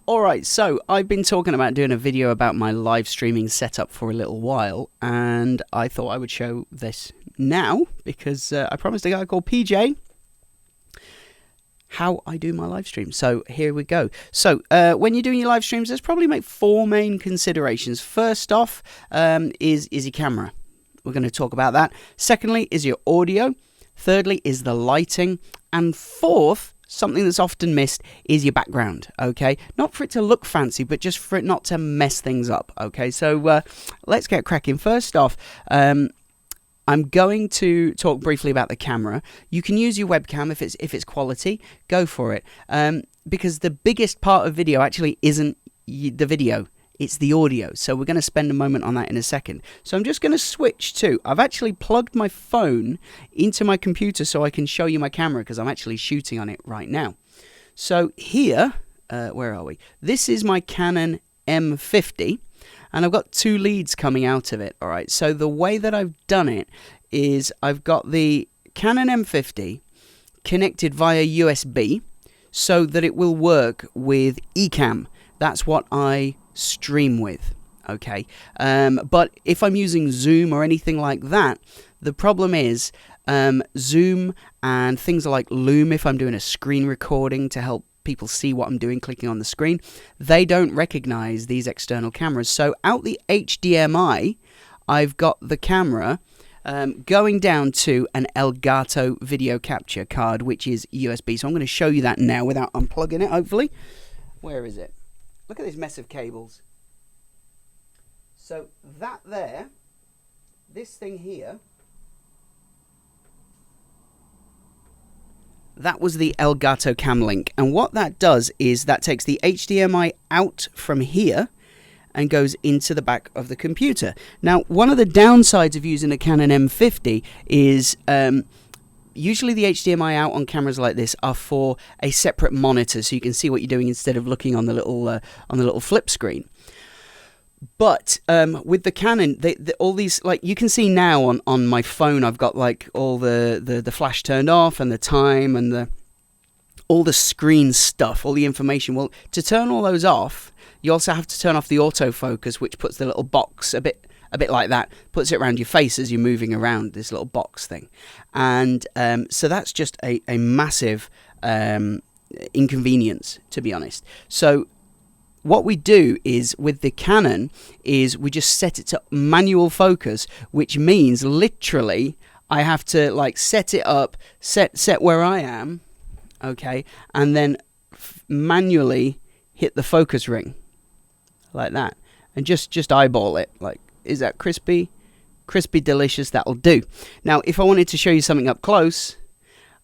Alright, so I've been talking about doing a video about my live streaming setup for a little while, and I thought I would show this now because I promised a guy called PJ how I do my live stream. So here we go. So when you're doing your live streams, there's probably like four main considerations. First off is your camera. We're going to talk about that. Secondly is your audio. Thirdly is the lighting. And fourth, something that's often missed, is your background, okay? Not for it to look fancy, but just for it not to mess things up, okay? So let's get cracking. First off, I'm going to talk briefly about the camera. You can use your webcam if it's quality, go for it. Because the biggest part of video actually isn't the video, it's the audio. So we're going to spend a moment on that in a second. So I'm just going to switch to, I've actually plugged my phone into my computer so I can show you my camera because I'm actually shooting on it right now. So here, where are we? This is my Canon M50 and I've got two leads coming out of it. All right. So the way that I've done it is I've got the Canon M50 connected via USB so that it will work with Ecamm. That's what I stream with, okay? But if I'm using Zoom or anything like that, the problem is Zoom and things like Loom, if I'm doing a screen recording to help people see what I'm doing clicking on the screen, they don't recognize these external cameras. So out the HDMI, I've got the camera going down to an Elgato video capture card, which is USB. So I'm going to show you that now without unplugging it, hopefully. Where is it? Look at this mess of cables. So that there, this thing here, that was the Elgato Cam Link. And what that does is that takes the HDMI out from here and goes into the back of the computer. Now, one of the downsides of using a Canon M50 is usually the HDMI out on cameras like this are for a separate monitor, so you can see what you're doing instead of looking on the little flip screen. But with the Canon, all these, like you can see now on my phone, I've got like all the flash turned off and the time and all the screen stuff, all the information. Well, to turn all those off, you also have to turn off the autofocus, which puts the little box a bit like that, puts it around your face as you're moving around this little box thing. And so that's just a massive inconvenience, to be honest. So what we do is with the Canon is we just set it to manual focus, which means literally I have to like set it up, set where I am, okay, and then manually hit the focus ring like that and just eyeball it. Like, is that crispy? Crispy, delicious, that'll do. Now, if I wanted to show you something up close,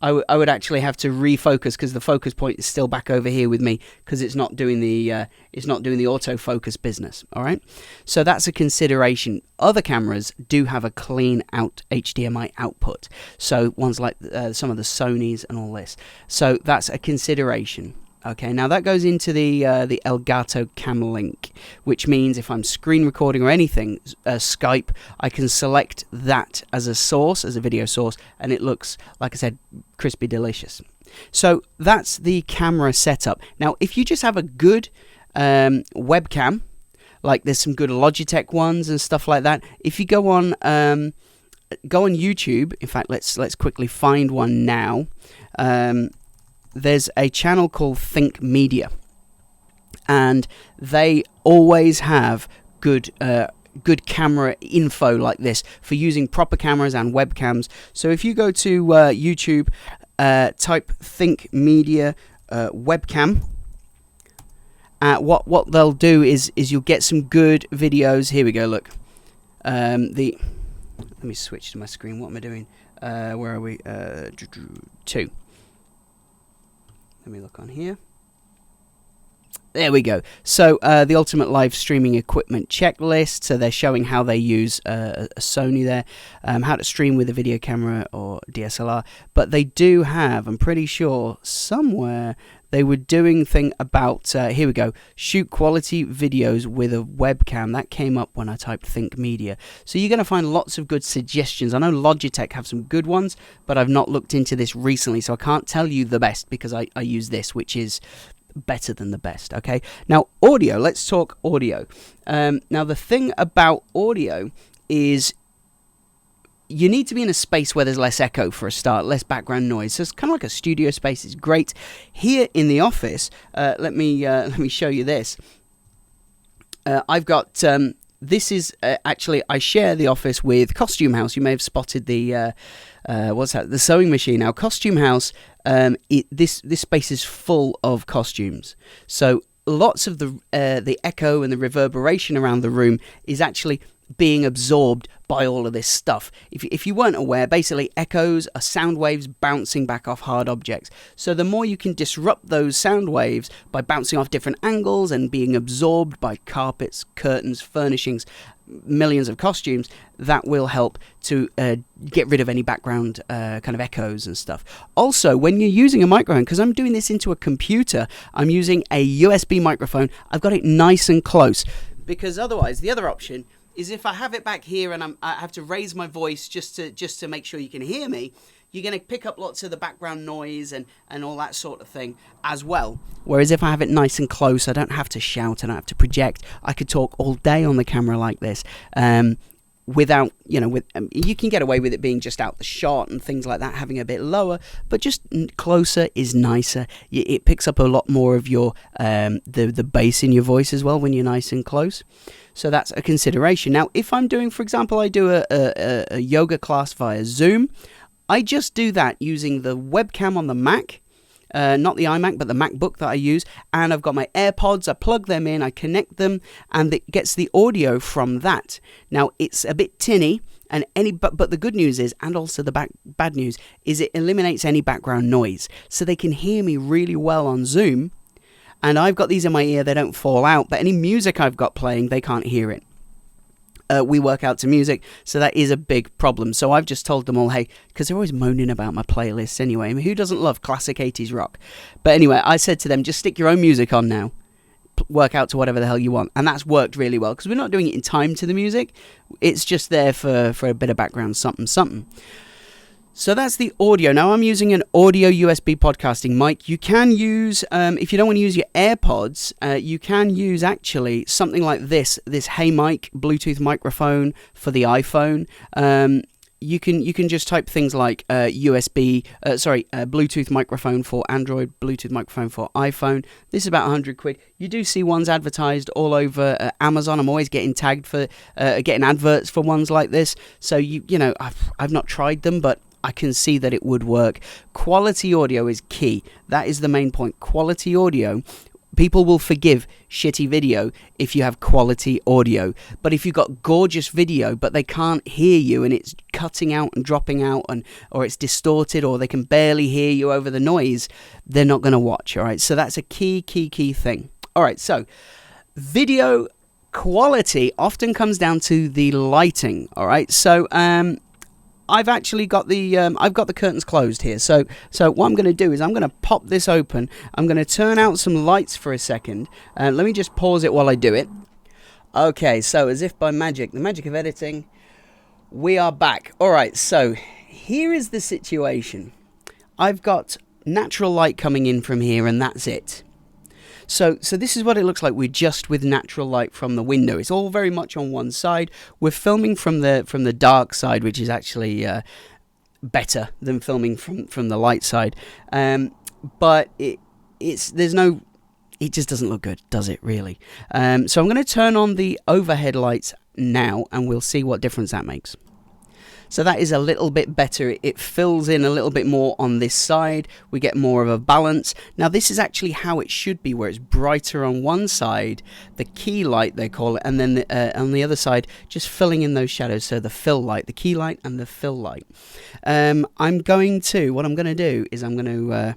I would actually have to refocus because the focus point is still back over here with me because it's not doing the autofocus business. All right, so that's a consideration. Other cameras do have a clean out HDMI output, so ones like some of the Sonys and all this. So that's a consideration. Okay, now that goes into the Elgato Cam Link, which means if I'm screen recording or anything, Skype, I can select that as a source, as a video source, and it looks, like I said, crispy delicious. So that's the camera setup. Now, if you just have a good webcam, like there's some good Logitech ones and stuff like that, if you go on YouTube, in fact, let's quickly find one now. There's a channel called Think Media, and they always have good camera info like this for using proper cameras and webcams. So if you go to YouTube, type Think Media webcam, what they'll do is you'll get some good videos. Here we go. Look, let me switch to my screen. What am I doing? Where are we? 2. Let me look on here. There we go. So the ultimate live streaming equipment checklist. So they're showing how they use a Sony there, how to stream with a video camera or DSLR. But they do have, I'm pretty sure, somewhere they were doing thing about, here we go, shoot quality videos with a webcam. That came up when I typed Think Media. So you're going to find lots of good suggestions. I know Logitech have some good ones, but I've not looked into this recently, so I can't tell you the best because I use this, which is better than the best. Okay, now audio, let's talk audio. Now the thing about audio is you need to be in a space where there's less echo for a start, less background noise. So it's kind of like a studio space. It's great. Here in the office, let me show you this. I've got this is actually, I share the office with Costume House. You may have spotted the what's that? The sewing machine. Now Costume House, this space is full of costumes. So lots of the echo and the reverberation around the room is actually being absorbed by all of this stuff. If you weren't aware, basically echoes are sound waves bouncing back off hard objects. So the more you can disrupt those sound waves by bouncing off different angles and being absorbed by carpets, curtains, furnishings, millions of costumes, that will help to get rid of any background kind of echoes and stuff. Also, when you're using a microphone, because I'm doing this into a computer, I'm using a USB microphone. I've got it nice and close, because otherwise the other option is if I have it back here and I have to raise my voice just to make sure you can hear me, you're going to pick up lots of the background noise and all that sort of thing as well. Whereas if I have it nice and close, I don't have to shout, I don't have to project. I could talk all day on the camera like this without, you can get away with it being just out the shot and things like that, having a bit lower, but just closer is nicer. It picks up a lot more of your the bass in your voice as well when you're nice and close. So that's a consideration. Now, if I'm doing, for example, I do a yoga class via Zoom, I just do that using the webcam on the Mac, not the iMac, but the MacBook that I use, and I've got my AirPods, I plug them in, I connect them, and it gets the audio from that. Now, it's a bit tinny, and but the good news is, and also the bad news, is it eliminates any background noise, so they can hear me really well on Zoom. And I've got these in my ear, they don't fall out, but any music I've got playing, they can't hear it. We work out to music, so that is a big problem. So I've just told them all, hey, because they're always moaning about my playlists anyway. I mean, who doesn't love classic 80s rock? But anyway, I said to them, just stick your own music on now. Work out to whatever the hell you want. And that's worked really well, because we're not doing it in time to the music. It's just there for a bit of background something. So that's the audio. Now I'm using an audio USB podcasting mic. You can use, if you don't want to use your AirPods, you can use actually something like this Hey Mic Bluetooth microphone for the iPhone. You can just type things like Bluetooth microphone for Android, Bluetooth microphone for iPhone. This is about 100 quid. You do see ones advertised all over Amazon. I'm always getting tagged for getting adverts for ones like this. So I've not tried them, but I can see that it would work. Quality audio is key. That is the main point. Quality audio. People will forgive shitty video if you have quality audio. But if you've got gorgeous video, but they can't hear you and it's cutting out and dropping out, or it's distorted, or they can barely hear you over the noise, they're not going to watch, all right? So that's a key thing. All right, so video quality often comes down to the lighting, all right? So I've actually got the curtains closed here. So what I'm going to do is I'm going to pop this open. I'm going to turn out some lights for a second. Let me just pause it while I do it. Okay, so as if by magic, the magic of editing, we are back. All right, so here is the situation. I've got natural light coming in from here, and that's it. So this is what it looks like. We're just with natural light from the window. It's all very much on one side. We're filming from the dark side, which is actually better than filming from the light side. But it just doesn't look good, does it really? So I'm going to turn on the overhead lights now, and we'll see what difference that makes. So that is a little bit better. It fills in a little bit more on this side. We get more of a balance. Now this is actually how it should be, where it's brighter on one side, the key light they call it, and then on the other side, just filling in those shadows. So the fill light, the key light and the fill light. What I'm going to do is I'm going to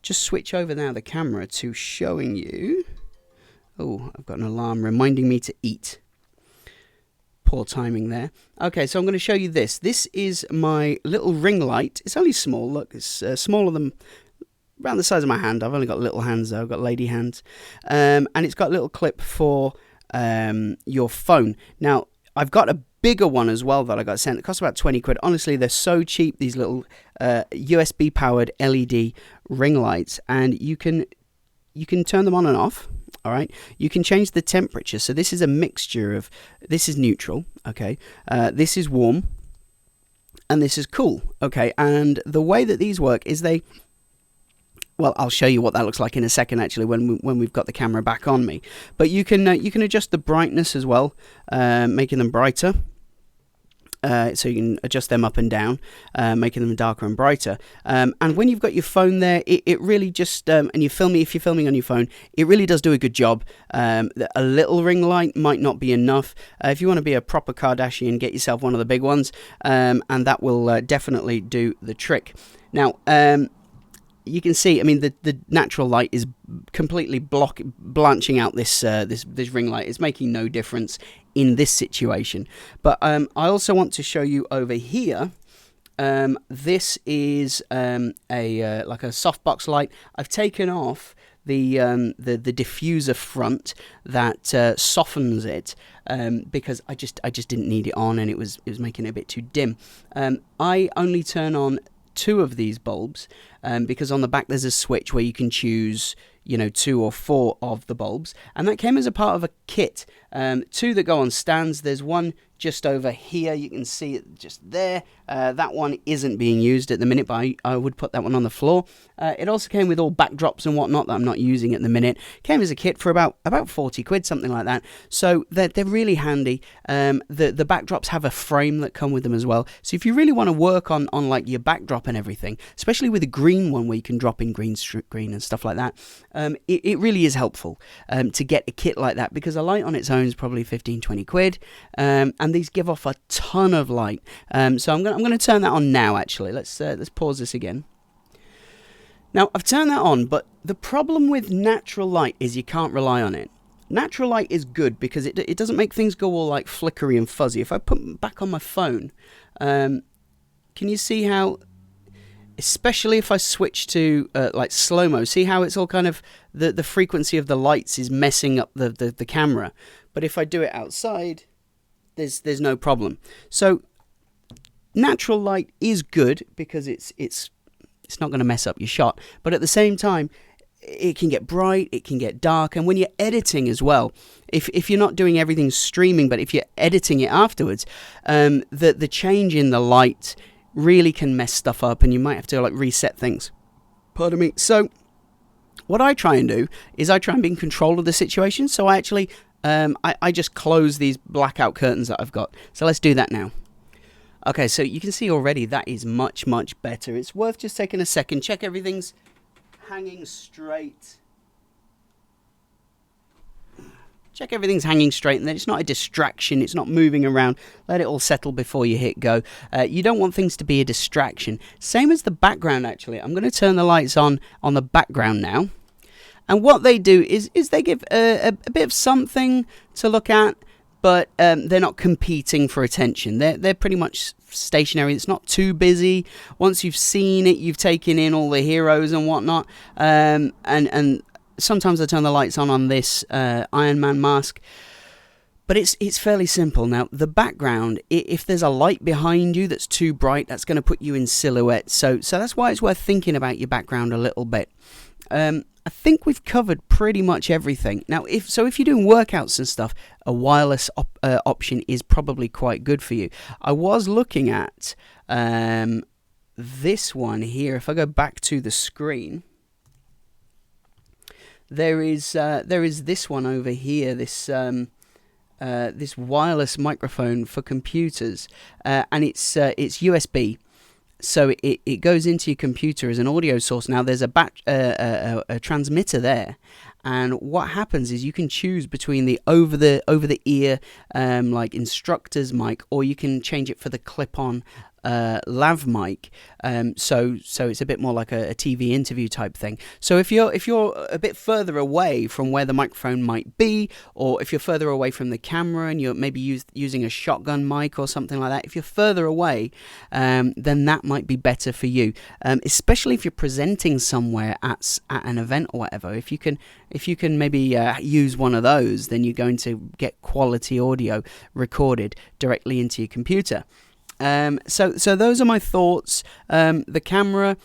just switch over now the camera to showing you. Oh, I've got an alarm reminding me to eat. Poor timing there. Okay, so I'm going to show you this. This is my little ring light. It's only small. Look, it's smaller than around the size of my hand. I've only got little hands though. I've got lady hands. And it's got a little clip for your phone. Now, I've got a bigger one as well that I got sent. It costs about 20 quid. Honestly, they're so cheap, these little USB powered LED ring lights, and you can you can turn them on and off. All right, you can change the temperature. So this is a mixture of, this is neutral, okay, this is warm, and this is cool, okay. And the way that these work is well, I'll show you what that looks like in a second, actually, when we've got the camera back on me. But you can adjust the brightness as well, making them brighter. So you can adjust them up and down, making them darker and brighter. And when you've got your phone there, it really just, and if you're filming on your phone, it really does do a good job. A little ring light might not be enough. If you want to be a proper Kardashian, get yourself one of the big ones, and that will definitely do the trick. Now, you can see, I mean, the natural light is completely blanching out this ring light. It's making no difference in this situation. But I also want to show you over here. This is like a softbox light. I've taken off the diffuser front that softens it, because I just didn't need it on, and it was making it a bit too dim. I only turn on 2 of these bulbs, because on the back there's a switch where you can choose, 2 or 4 of the bulbs, and that came as a part of a kit. 2 that go on stands. There's one just over here, you can see it just there. That one isn't being used at the minute, but I would put that one on the floor. It also came with all backdrops and whatnot that I'm not using at the minute. Came as a kit for about 40 quid, something like that. So they're really handy. The backdrops have a frame that come with them as well. So if you really want to work on like your backdrop and everything, especially with a green one where you can drop in green and stuff like that, it really is helpful to get a kit like that, because a light on its own is probably 15-20 quid, and these give off a ton of light. So I'm going to turn that on now. Actually, let's pause this again. Now I've turned that on, but the problem with natural light is you can't rely on it. Natural light is good because it doesn't make things go all like flickery and fuzzy. If I put back on my phone, can you see how, especially if I switch to like slow-mo, see how it's all kind of, the frequency of the lights is messing up the camera. But if I do it outside, there's no problem. So natural light is good because it's not going to mess up your shot, but at the same time it can get bright, it can get dark, and when you're editing as well, if you're not doing everything streaming, but if you're editing it afterwards, the change in the light really can mess stuff up, and you might have to like reset things. Pardon me. So what I try and do is I try and be in control of the situation. So I actually I just close these blackout curtains that I've got. So let's do that now. Okay, so you can see already that is much better. It's worth just taking a second, check everything's hanging straight. Check everything's hanging straight and that it's not a distraction, it's not moving around. Let it all settle before you hit go. You don't want things to be a distraction. Same as the background, actually. I'm going to turn the lights on the background now. And what they do is they give a bit of something to look at, but they're not competing for attention. They're pretty much stationary. It's not too busy. Once you've seen it, you've taken in all the heroes and whatnot. And sometimes I turn the lights on this Iron Man mask. But it's fairly simple. Now, the background, if there's a light behind you that's too bright, that's going to put you in silhouette. So that's why it's worth thinking about your background a little bit. I think we've covered pretty much everything. Now, if you're doing workouts and stuff, a wireless option is probably quite good for you. I was looking at this one here. If I go back to the screen, there is this one over here. This wireless microphone for computers, and it's USB. So it goes into your computer as an audio source. Now there's a transmitter there, and what happens is you can choose between the over the ear like instructor's mic, or you can change it for the clip-on lav mic. So it's a bit more like a TV interview type thing. So if you're a bit further away from where the microphone might be, or if you're further away from the camera and you're maybe using a shotgun mic or something like that, if you're further away, then that might be better for you. Especially if you're presenting somewhere at an event or whatever. If you can maybe use one of those, then you're going to get quality audio recorded directly into your computer. So those are my thoughts. The camera,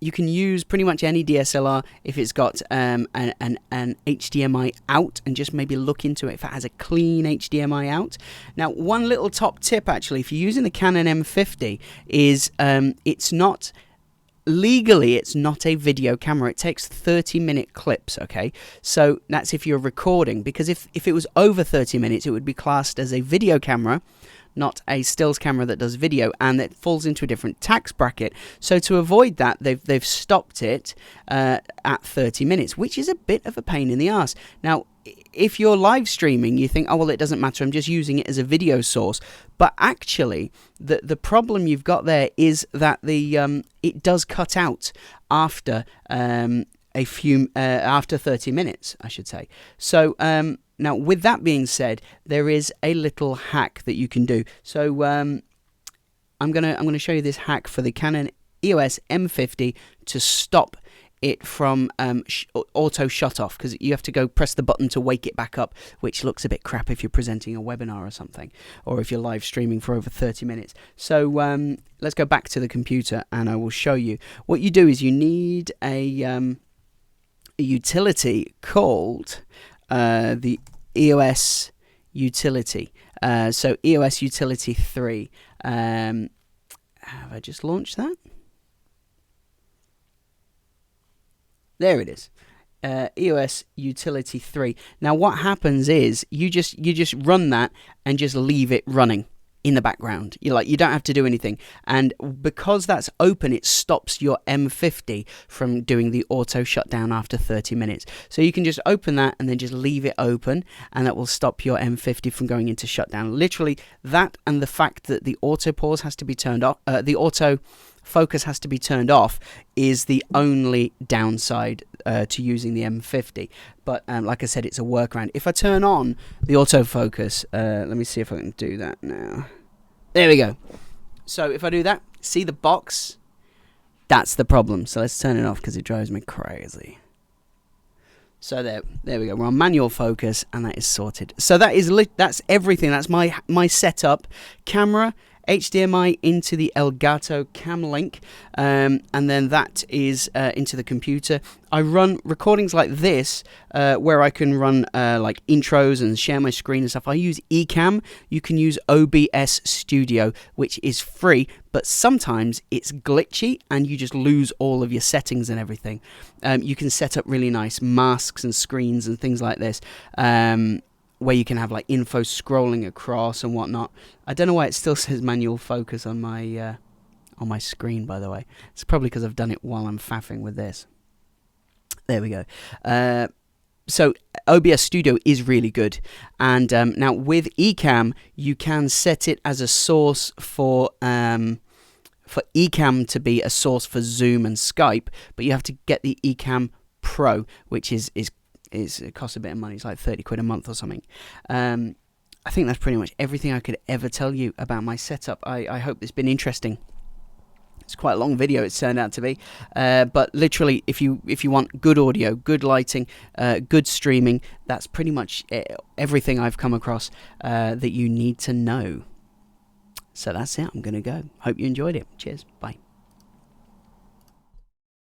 you can use pretty much any DSLR if it's got an HDMI out, and just maybe look into it if it has a clean HDMI out. Now, one little top tip actually, if you're using the Canon M50, is it's not... Legally, it's not a video camera. It takes 30-minute clips, okay? So that's if you're recording, because if it was over 30 minutes, it would be classed as a video camera, not a stills camera that does video, and it falls into a different tax bracket. So to avoid that, they've stopped it at 30 minutes, which is a bit of a pain in the ass. Now, if you're live streaming, you think, oh, well, it doesn't matter, I'm just using it as a video source. But actually, the problem you've got there is that it does cut out after after 30 minutes, I should say. So now, with that being said, there is a little hack that you can do. So I'm gonna show you this hack for the Canon EOS M50 to stop it from auto shut off, because you have to go press the button to wake it back up, which looks a bit crap if you're presenting a webinar or something, or if you're live streaming for over 30 minutes. So let's go back to the computer and I will show you. What you do is you need a utility called the EOS utility. So EOS utility 3. Have I just launched that? There it is. EOS utility 3. Now what happens is you just run that and just leave it running in the background. You don't have to do anything, and because that's open, it stops your M50 from doing the auto shutdown after 30 minutes. So you can just open that and then just leave it open, and that will stop your M50 from going into shutdown. Literally that, and the fact that the auto pause has to be turned off, the auto focus has to be turned off, is the only downside to using the M50. But like I said, it's a workaround. If I turn on the autofocus, let me see if I can do that now. There we go. So if I do that, see the box? That's the problem. So let's turn it off because it drives me crazy. So there we go. We're on manual focus, and that is sorted. So that's everything. That's my setup. Camera, HDMI into the Elgato Cam Link, and then that is into the computer. I run recordings like this where I can run like intros and share my screen and stuff. I use Ecamm. You can use OBS Studio, which is free, but sometimes it's glitchy and you just lose all of your settings and everything. You can set up really nice masks and screens and things like this, where you can have like info scrolling across and whatnot. I don't know why it still says manual focus on my screen, by the way. It's probably because I've done it while I'm faffing with this. There we go. So OBS Studio is really good, and now with Ecamm you can set it as a source for Ecamm to be a source for Zoom and Skype, but you have to get the Ecamm Pro, which it costs a bit of money. It's like 30 quid a month or something. I think that's pretty much everything I could ever tell you about my setup. I hope it's been interesting. It's quite a long video it's turned out to be, but literally if you want good audio, good lighting, good streaming, that's pretty much everything I've come across that you need to know. So that's it. I'm gonna go. Hope you enjoyed it. Cheers. Bye.